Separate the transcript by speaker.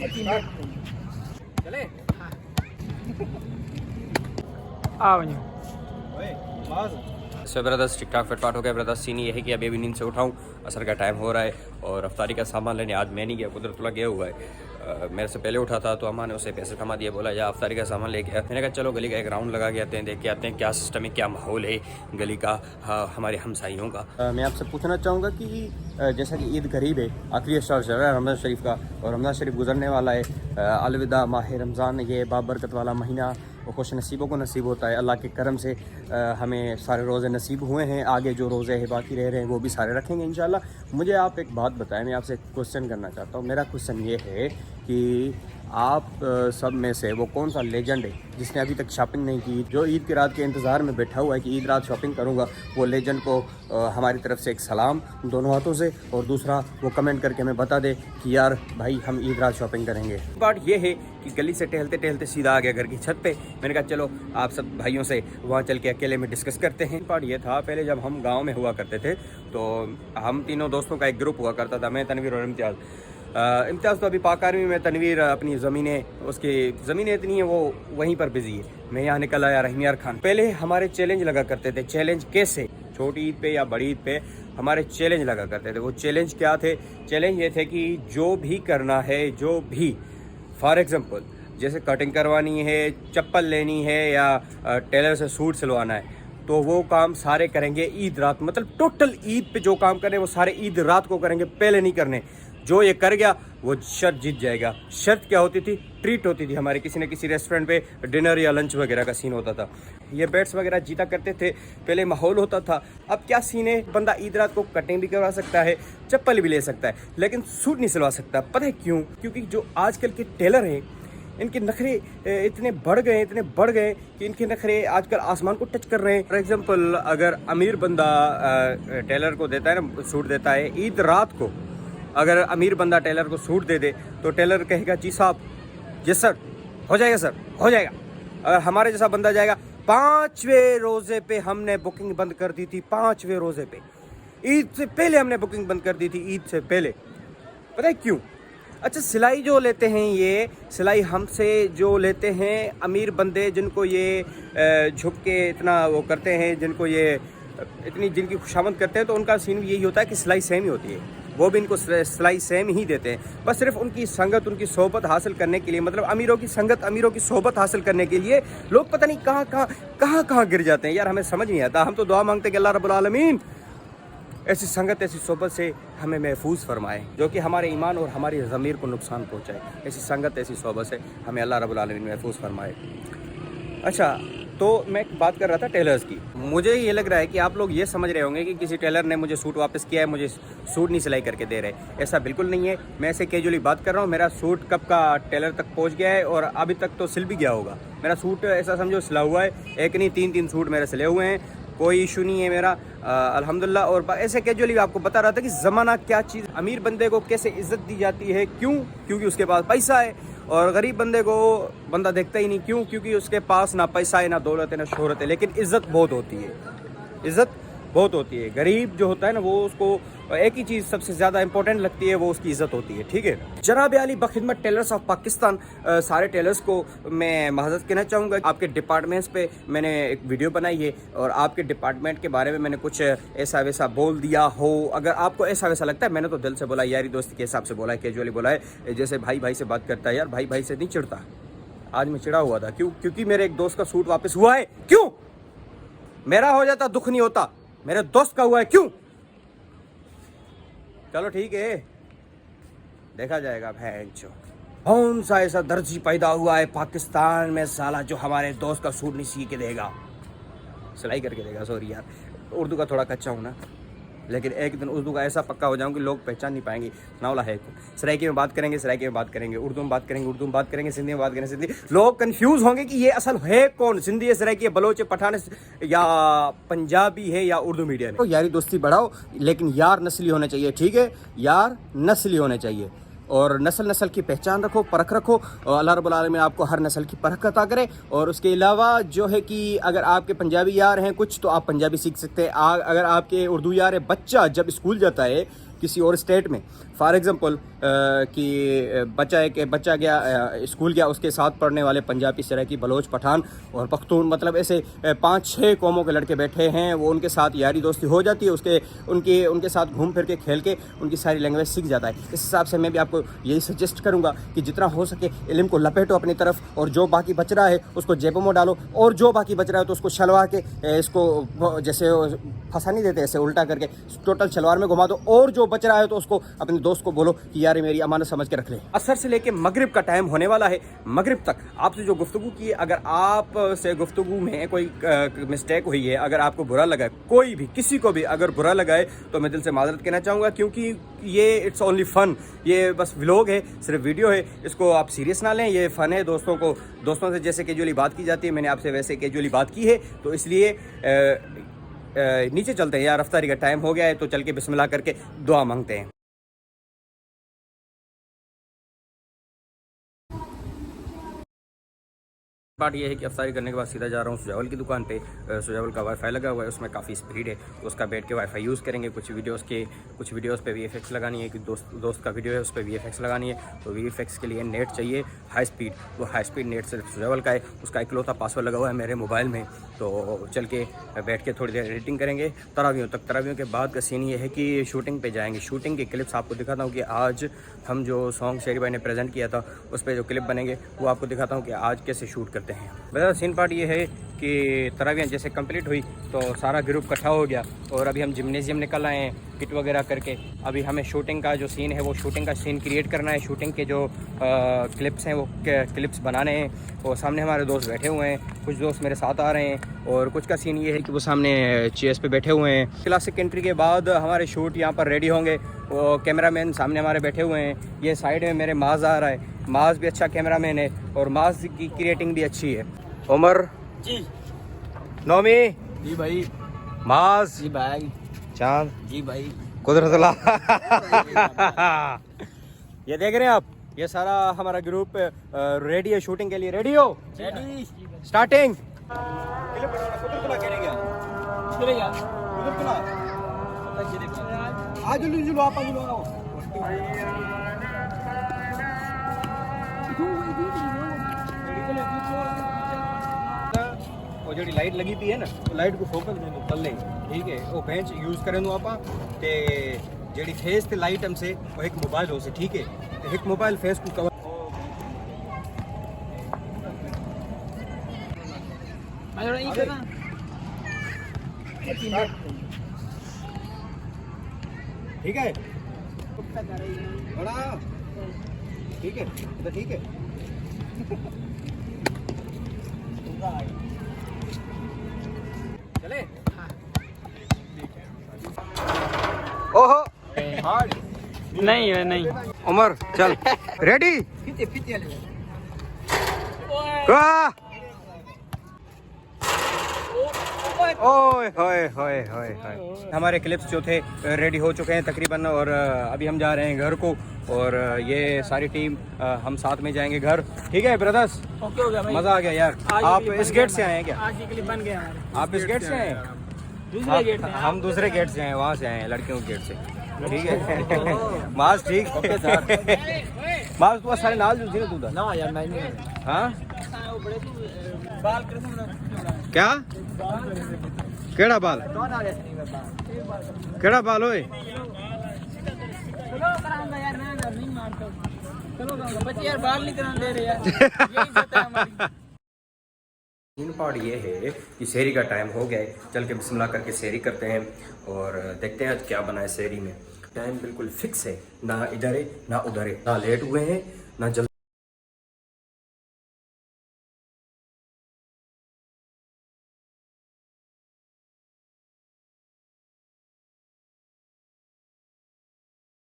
Speaker 1: चले
Speaker 2: आ वञो।
Speaker 1: सो ब्रदर्स ठीक ठाक फिटफाट हो गया ब्रदर्स। सीन ये है कि अभी नींद से उठाऊँ, असर का टाइम हो रहा है और अफ्तारी का सामान लेने आज मैं नहीं गया, कुदरतुल्लाह गया हुआ है। मेरे से पहले उठा था तो अम्मा ने उसे पैसे थमा दिए, बोला या अफ्तारी का सामान लेके आया। मैंने कहा चलो गली का एक राउंड लगा के आते हैं, देख के आते हैं क्या सिस्टम है, क्या माहौल है गली का, हमारे हमसाइयों का। मैं आपसे पूछना चाहूँगा कि जैसा कि ईद करीब है, आखिरी स्टार चल रहा है रमज़ान शरीफ का और रमज़ान शरीफ गुजरने वाला है। अलविदा माह रमज़ान, ये बाबरकत वाला महीना वो खुश नसीबों को नसीब होता है। अल्लाह के करम से हमें सारे रोज़े नसीब हुए हैं, आगे जो रोज़े हैं बाकी रह रहे हैं वो भी सारे रखेंगे इंशाल्लाह। मुझे आप एक बात बताएं, मैं आपसे क्वेश्चन करना चाहता हूँ। मेरा क्वेश्चन ये है कि आप सब में से वो कौन सा लेजेंड है जिसने अभी तक शॉपिंग नहीं की, जो ईद की रात के इंतज़ार में बैठा हुआ है कि ईद रात शॉपिंग करूँगा, वो लेजेंड को हमारी तरफ से एक सलाम दोनों हाथों से, और दूसरा वो कमेंट करके हमें बता दे कि यार भाई हम ईद रात शॉपिंग करेंगे। बात ये है कि गली से टहलते टहलते सीधा आ गया घर की छत पे। मैंने कहा चलो आप सब भाइयों से वहाँ चल के अकेले में डिस्कस करते हैं। बात ये था, पहले जब हम गाँव में हुआ करते थे तो हम तीनों दोस्तों का एक ग्रुप हुआ करता था, मैं, तनवीर और इम्तियाज़। इम्तियाज़ तो अभी पाक आर्मी में, तनवीर अपनी ज़मीनें, उसकी ज़मीनें इतनी हैं वो वहीं पर बिजी है। मैं यहाँ निकल आया रहीम यार खान। पहले हमारे चैलेंज लगा करते थे, चैलेंज कैसे, छोटी ईद पे या बड़ी ईद पे हमारे चैलेंज लगा करते थे। वो चैलेंज क्या थे? चैलेंज ये थे कि जो भी करना है, जो भी, फॉर एग्ज़ाम्पल जैसे कटिंग करवानी है, चप्पल लेनी है या टेलर से सूट सिलवाना है, तो वो काम सारे करेंगे ईद रात। मतलब टोटल ईद पे जो काम करें वो सारे ईद रात को करेंगे, पहले नहीं करने। जो ये कर गया वो शर्त जीत जाएगा। शर्त क्या होती थी? ट्रीट होती थी हमारे किसी न किसी रेस्टोरेंट पे, डिनर या लंच वगैरह का सीन होता था। ये बेट्स वगैरह जीता करते थे, पहले माहौल होता था। अब क्या सीन है, बंदा ईद रात को कटिंग भी करवा सकता है, चप्पल भी ले सकता है, लेकिन सूट नहीं सिलवा सकता। पता है क्यों? क्योंकि जो आजकल के टेलर हैं इनके नखरे इतने बढ़ गए कि इनके नखरे आजकल आसमान को टच कर रहे हैं। फॉर एग्जांपल अगर अमीर बंदा टेलर को देता है ना, सूट देता है ईद रात को, अगर अमीर बंदा टेलर को सूट दे दे तो टेलर कहेगा जी साहब, यस सर, हो जाएगा सर, हो जाएगा। अगर हमारे जैसा बंदा जाएगा, 5वें रोज़े पे हमने बुकिंग बंद कर दी थी, 5वें रोज़े पे, ईद से पहले हमने बुकिंग बंद कर दी थी, ईद से पहले। पता है क्यों? अच्छा, सिलाई जो लेते हैं, ये सिलाई हमसे जो लेते हैं अमीर बंदे, जिनको ये झुक के इतना वो करते हैं, जिनको ये इतनी जिनकी खुशामद करते हैं, तो उनका सीन भी यही होता है कि सिलाई सेम ही होती है, वो भी इनको सिलाई सेम ही देते हैं। बस सिर्फ उनकी संगत, उनकी सोहबत हासिल करने के लिए, मतलब अमीरों की संगत, अमीरों की सोहबत हासिल करने के लिए लोग पता नहीं कहाँ गिर जाते हैं यार, हमें समझ नहीं आता। हम तो दुआ मांगते हैं कि अल्लाह रब्बुल आलमीन ऐसी संगत, ऐसी सोहबत से हमें महफूज फरमाए जो कि हमारे ईमान और हमारी ज़मीर को नुकसान पहुँचाए। ऐसी संगत, ऐसी सोहबत से हमें अल्लाह रब्बुल आलमीन महफूज फरमाए। अच्छा, तो मैं बात कर रहा था टेलर्स की। मुझे ये लग रहा है कि आप लोग ये समझ रहे होंगे कि किसी टेलर ने मुझे सूट वापस किया है, मुझे सूट नहीं सिलाई करके दे रहे। ऐसा बिल्कुल नहीं है। मैं ऐसे कैजुअली बात कर रहा हूँ। मेरा सूट कब का टेलर तक पहुँच गया है और अभी तक तो सिल भी गया होगा। मेरा सूट ऐसा समझो सिला हुआ है, एक नहीं 3 सूट मेरे सिले हुए हैं, कोई इशू नहीं है मेरा, अल्हम्दुलिल्लाह। और ऐसे कैजुअली आपको बता रहा था कि ज़माना क्या चीज़, अमीर बंदे को कैसे इज़्ज़त दी जाती है। क्यों? क्योंकि उसके पास पैसा है, और गरीब बंदे को बंदा देखता ही नहीं। क्यों? क्योंकि उसके पास ना पैसा है, ना दौलत है, ना शोहरत है, लेकिन इज़्ज़त बहुत होती है, इज़्ज़त बहुत होती है। गरीब जो होता है ना, वो उसको एक ही चीज़ सबसे ज़्यादा इंपॉर्टेंट लगती है, वो उसकी इज़्ज़त होती है। ठीक है, जनाब आली बखिदमत टेलर्स ऑफ पाकिस्तान, सारे टेलर्स को मैं माज़रत कहना चाहूँगा। आपके डिपार्टमेंट्स पे मैंने एक वीडियो बनाई है और आपके डिपार्टमेंट के बारे में मैंने कुछ ऐसा वैसा बोल दिया हो। अगर आपको ऐसा वैसा लगता है, मैंने तो दिल से बोला, यारी दोस्ती के हिसाब से बोला है, कैजुअली बोला है, जैसे भाई भाई से बात करता है। यार भाई भाई से नहीं चिढ़ता। आज मैं चिढ़ा हुआ था। क्यों? क्योंकि मेरे एक दोस्त का सूट वापस हुआ है। क्यों? मेरा हो जाता दुख नहीं होता, मेरे दोस्त का हुआ है। क्यों? चलो ठीक है, देखा जाएगा। भैंचो, कौन सा ऐसा दर्जी पैदा हुआ है पाकिस्तान में साला जो हमारे दोस्त का सूट नहीं सी के देगा, सिलाई करके देगा। सॉरी यार, उर्दू का थोड़ा कच्चा हूँ ना, लेकिन एक दिन उर्दू का ऐसा पक्का हो जाऊँ कि लोग पहचान नहीं पाएंगे। नावला है सराइकी में बात करेंगे, सराइकी में बात करेंगे, उर्दू में बात करेंगे, उर्दू में बात करेंगे, सिंधी में बात करेंगे, सिंधी। लोग कंफ्यूज होंगे कि ये असल है कौन, सिंधी है, सराइकी है, बलोच है, पठान या पंजाबी है या उर्दू मीडियम है। तो यारी दोस्ती बढ़ाओ, लेकिन यार नस्ली होने चाहिए। ठीक है, यार नस्ली होने चाहिए, और नस्ल की पहचान रखो, परख रखो, और अल्लाह रब्बुल आलमीन आपको हर नस्ल की परख अता करे। और उसके अलावा जो है कि अगर आपके पंजाबी यार हैं कुछ, तो आप पंजाबी सीख सकते हैं। अगर आपके उर्दू यार है, बच्चा जब स्कूल जाता है किसी और स्टेट में, फॉर एग्ज़ाम्पल कि बच्चा गया स्कूल गया, उसके साथ पढ़ने वाले पंजाबी, सराइकी, बलोच, पठान और पख्तून, मतलब ऐसे 5-6 कौमों के लड़के बैठे हैं, वो उनके साथ यारी दोस्ती हो जाती है, उनके साथ घूम फिर के खेल के उनकी सारी लैंग्वेज सीख जाता है। इस हिसाब से मैं भी आपको यही सजेस्ट करूँगा कि जितना हो सके इल्म को लपेटो अपनी तरफ, और जो बाकी बच रहा है उसको जेबों में डालो, और जो बाकी बच रहा है तो उसको शलवा के इसको जैसे फंसा नहीं देते ऐसे उल्टा करके टोटल शलवार में घुमा दो, और जो बच रहा है तो उसको अपने दोस्त को बोलो कि यार मेरी अमानत समझ के रख ले। असर से लेके मगरिब का टाइम होने वाला है, मगरिब तक आपसे जो गुफ्तगू की, अगर आप से गुफ्तगू में कोई मिस्टेक हुई है, अगर आपको बुरा लगा है, कोई भी किसी को भी अगर बुरा लगा है, तो मैं दिल से माजरत कहना चाहूँगा, क्योंकि ये इट्स ओनली फन, ये बस व्लॉग है, सिर्फ वीडियो है, इसको आप सीरियस ना लें, ये फ़न है। दोस्तों से जैसे कैजुअली बात की जाती है, मैंने आपसे वैसे कैजुअली बात की है, तो इसलिए नीचे चलते हैं यार, अफ्तारी का टाइम हो गया है, तो चल के बिस्मिल्लाह करके दुआ मांगते हैं। बात ये है कि अफ्तारी करने के बाद सीधा जा रहा हूँ सुजावल की दुकान पे। सुजावल का वाईफाई लगा हुआ है, उसमें काफ़ी स्पीड है, तो उसका बैठ के वाईफाई यूज़ करेंगे। कुछ वीडियोस पे VFX लगानी है, कि दोस्त का वीडियो है उस पर VFX लगानी है, तो VFX के लिए नेट चाहिए हाई स्पीड, वो हाई स्पीड नेट सिर्फ सुजावल का है, उसका इकलौता पासवर्ड लगा हुआ है मेरे मोबाइल में। तो चल के बैठ के थोड़ी देर एडिटिंग करेंगे तरावियों तक। तरावियों के बाद का सीन ये है कि शूटिंग पे जाएंगे। शूटिंग के क्लिप्स आपको दिखाता हूँ कि आज हम जो सॉन्ग शेरी भाई ने प्रेजेंट किया था उस पर जो क्लिप बनेंगे वो आपको दिखाता हूँ कि आज कैसे शूट करते हैं। वैसा सीन पार्ट ये है कि तरावियाँ जैसे कंप्लीट हुई तो सारा ग्रुप इकट्ठा हो गया, और अभी हम जिम्नेजियम निकल आए हैं किट वगैरह करके। अभी हमें शूटिंग का जो सीन है वो शूटिंग का सीन क्रिएट करना है, शूटिंग के जो क्लिप्स हैं वो क्लिप्स बनाने हैं। और सामने हमारे दोस्त बैठे हुए हैं, कुछ दोस्त मेरे साथ आ रहे हैं, और कुछ का सीन ये है कि वो सामने चेयर्स पे बैठे हुए हैं। क्लासिक एंट्री के बाद हमारे शूट यहाँ पर रेडी होंगे, वो कैमरामैन सामने हमारे बैठे हुए हैं। ये साइड में मेरे माज आ रहा है, माज भी अच्छा कैमरामैन है और माज की क्रिएटिंग भी अच्छी है। उमर
Speaker 2: जी,
Speaker 1: नौमी
Speaker 2: जी भाई,
Speaker 1: माज
Speaker 2: जी भाई,
Speaker 1: चांद
Speaker 2: जी भाई,
Speaker 1: कुदरतुल्लाह। ये देख रहे हैं आप, ये सारा हमारा ग्रुप रेडी है शूटिंग के लिए। रेडी हो?
Speaker 2: Ready,
Speaker 1: starting. और जो लाइट लगी पी है ना, तो लाइट को फोकस देने तले, ठीक है, वो बेंच यूज करें आप ते जेडी फेस ते लाइट हमसे वो एक मोबाइल हो से, ठीक है, तो एक मोबाइल फेस को कवर। ठीक है, बड़ा ठीक है, तो ठीक है। चले ओहो
Speaker 2: नहीं
Speaker 1: उमर चल रेडी। ओए होए होए होए होए। हमारे क्लिप्स जो थे रेडी हो चुके हैं तकरीबन, और अभी हम जा रहे हैं घर को, और ये सारी टीम हम साथ में जाएंगे घर। ठीक है ब्रदर्स,
Speaker 2: ओके हो गया भाई,
Speaker 1: मजा आ गया यार। आप इस गेट से आए हैं क्या?
Speaker 2: आज के लिए बन गया हमारे।
Speaker 1: आप इस गेट से आए हैं?
Speaker 2: दूसरे गेट से
Speaker 1: हम दूसरे गेट से आए, वहाँ से आए हैं, लड़कियों के गेट से। ठीक है मास, ठीक
Speaker 2: ओके सर।
Speaker 1: मास तू सारे नाल जो थी ना
Speaker 2: ना यार मैं नहीं,
Speaker 1: हाँ
Speaker 2: बाल
Speaker 1: क्या केड़ा बाल केड़ा बाल होए?
Speaker 2: चलो कराऊंगा यार, मैं नहीं मारता, चलो कराऊंगा बच्चे यार, बाल नहीं कराने दे रहे यार, यही इज्जत है हमारी।
Speaker 1: इन पार्ट ये है कि शहरी का टाइम हो गया है, चल के बिस्मिल्लाह करके शहरी करते हैं और देखते हैं आज क्या बना है शहरी में। टाइम बिल्कुल फिक्स है, ना इधर है ना उधर है, ना लेट हुए हैं ना जल्दी।